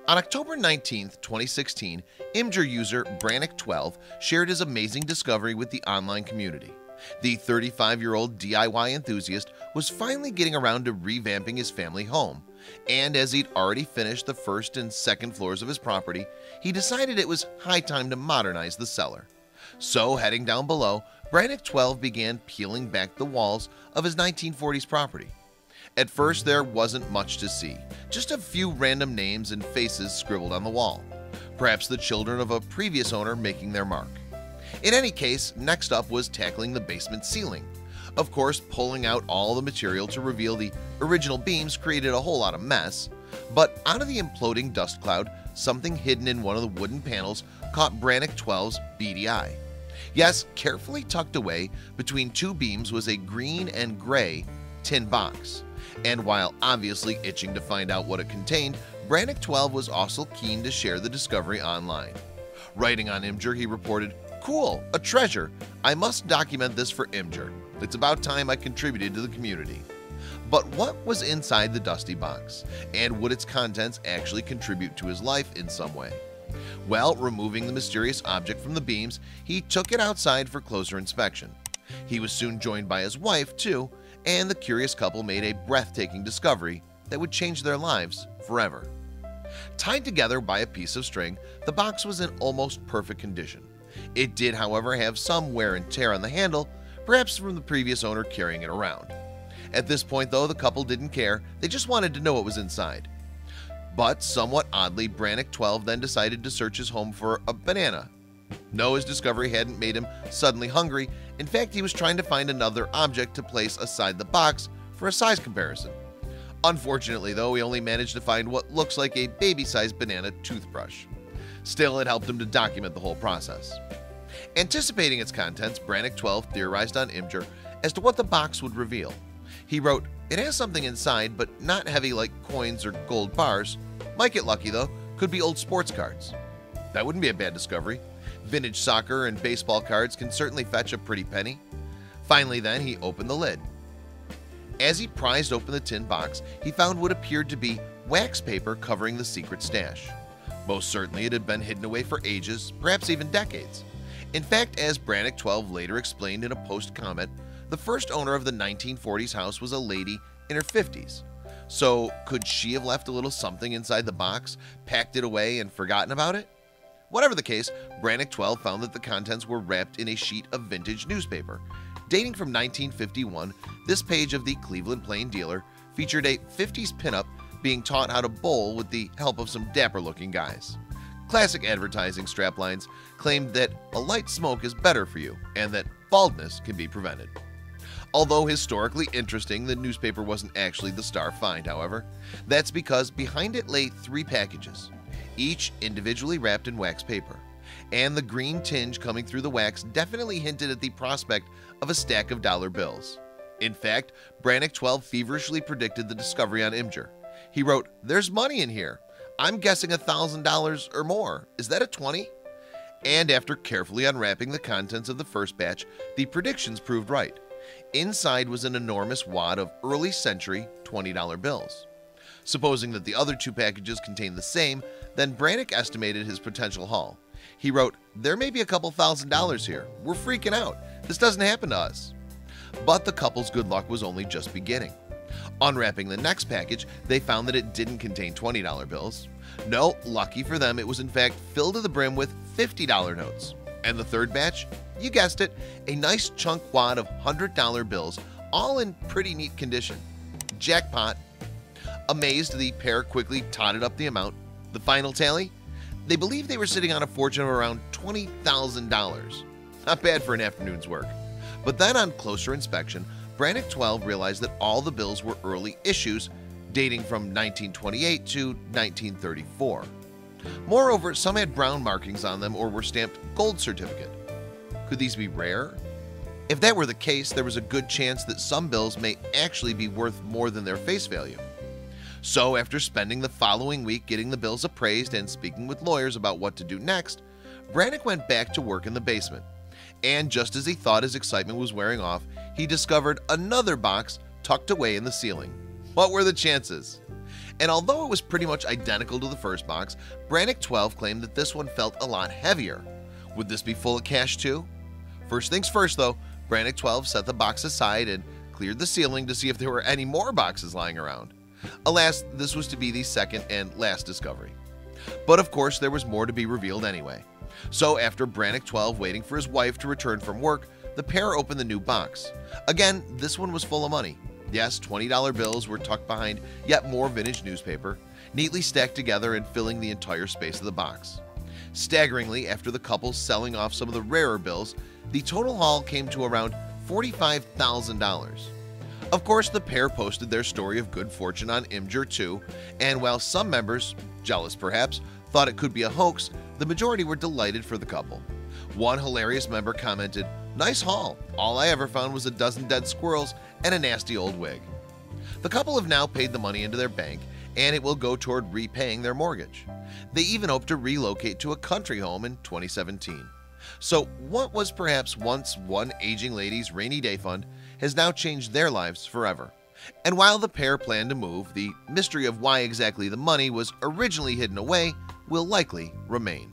On October 19, 2016, Imgur user Brannick12 shared his amazing discovery with the online community. The 35-year-old DIY enthusiast was finally getting around to revamping his family home, and as he'd already finished the first and second floors of his property, he decided it was high time to modernize the cellar. So heading down below, Brannick12 began peeling back the walls of his 1940s property. At first there wasn't much to see, just a few random names and faces scribbled on the wall, perhaps the children of a previous owner making their mark. In any case, next up was tackling the basement ceiling. Of course, pulling out all the material to reveal the original beams created a whole lot of mess, but out of the imploding dust cloud, something hidden in one of the wooden panels caught Brannick12's beady eye. Yes, carefully tucked away between two beams was a green and gray tin box. And while obviously itching to find out what it contained, Brannick12 was also keen to share the discovery online. Writing on Imgur, he reported, "Cool, a treasure. I must document this for Imgur. It's about time I contributed to the community." But what was inside the dusty box? And would its contents actually contribute to his life in some way? Well, removing the mysterious object from the beams, he took it outside for closer inspection. He was soon joined by his wife, too, and the curious couple made a breathtaking discovery that would change their lives forever. Tied together by a piece of string, the box was in almost perfect condition. It did, however, have some wear and tear on the handle, perhaps from the previous owner carrying it around. At this point, though, the couple didn't care. They just wanted to know what was inside. But somewhat oddly, Brannick12 then decided to search his home for a banana. No, his discovery hadn't made him suddenly hungry. In fact, he was trying to find another object to place aside the box for a size comparison. Unfortunately, though, he only managed to find what looks like a baby-sized banana toothbrush. Still, it helped him to document the whole process. Anticipating its contents, Brannick12 theorized on Imgur as to what the box would reveal. He wrote, "It has something inside, but not heavy like coins or gold bars. Might get lucky, though. Could be old sports cards." That wouldn't be a bad discovery. Vintage soccer and baseball cards can certainly fetch a pretty penny. Finally then, he opened the lid. As he prized open the tin box, he found what appeared to be wax paper covering the secret stash. Most certainly it had been hidden away for ages, perhaps even decades. In fact, as Brannick12 later explained in a post comment, the first owner of the 1940s house was a lady in her 50s. So could she have left a little something inside the box, packed it away, and forgotten about it? Whatever the case, Brannick12 found that the contents were wrapped in a sheet of vintage newspaper. Dating from 1951, this page of the Cleveland Plain Dealer featured a 50s pinup being taught how to bowl with the help of some dapper-looking guys. Classic advertising straplines claimed that a light smoke is better for you and that baldness can be prevented. Although historically interesting, the newspaper wasn't actually the star find, however. That's because behind it lay 3 packages, each individually wrapped in wax paper, and the green tinge coming through the wax definitely hinted at the prospect of a stack of dollar bills. In fact, Brannick12 feverishly predicted the discovery on Imgur. He wrote, "There's money in here. I'm guessing $1,000 or more. Is that a 20?" And after carefully unwrapping the contents of the first batch, the predictions proved right. Inside was an enormous wad of early century $20 bills. Supposing that the other 2 packages contained the same, then Brannick estimated his potential haul. He wrote, "There may be a couple $1,000s here. We're freaking out. This doesn't happen to us." But the couple's good luck was only just beginning. Unwrapping the next package, they found that it didn't contain $20 bills. No, lucky for them, it was in fact filled to the brim with $50 notes. And the third batch? You guessed it, a nice chunk wad of $100 bills, all in pretty neat condition. Jackpot. Amazed, the pair quickly totted up the amount. The final tally? They believed they were sitting on a fortune of around $20,000. Not bad for an afternoon's work. But then on closer inspection, Brannick12 realized that all the bills were early issues dating from 1928 to 1934. Moreover, some had brown markings on them or were stamped gold certificate. Could these be rare? If that were the case, there was a good chance that some bills may actually be worth more than their face value. So after spending the following week getting the bills appraised and speaking with lawyers about what to do next, Brannick went back to work in the basement. And just as he thought his excitement was wearing off, he discovered another box tucked away in the ceiling. What were the chances? And although it was pretty much identical to the first box, Brannick 12 claimed that this one felt a lot heavier. Would this be full of cash too? First things first though, Brannick 12 set the box aside and cleared the ceiling to see if there were any more boxes lying around. Alas, this was to be the second and last discovery. But of course there was more to be revealed anyway. So after Brannick 12 waiting for his wife to return from work, the pair opened the new box. Again, this one was full of money. Yes, $20 bills were tucked behind yet more vintage newspaper, neatly stacked together and filling the entire space of the box. Staggeringly, after the couple selling off some of the rarer bills, the total haul came to around $45,000. Of course, the pair posted their story of good fortune on Imgur too, and while some members, jealous perhaps, thought it could be a hoax, the majority were delighted for the couple. One hilarious member commented, "Nice haul. All I ever found was a dozen dead squirrels and a nasty old wig." The couple have now paid the money into their bank, and it will go toward repaying their mortgage. They even hope to relocate to a country home in 2017. So what was perhaps once one aging lady's rainy day fund has now changed their lives forever. And while the pair plan to move, the mystery of why exactly the money was originally hidden away will likely remain.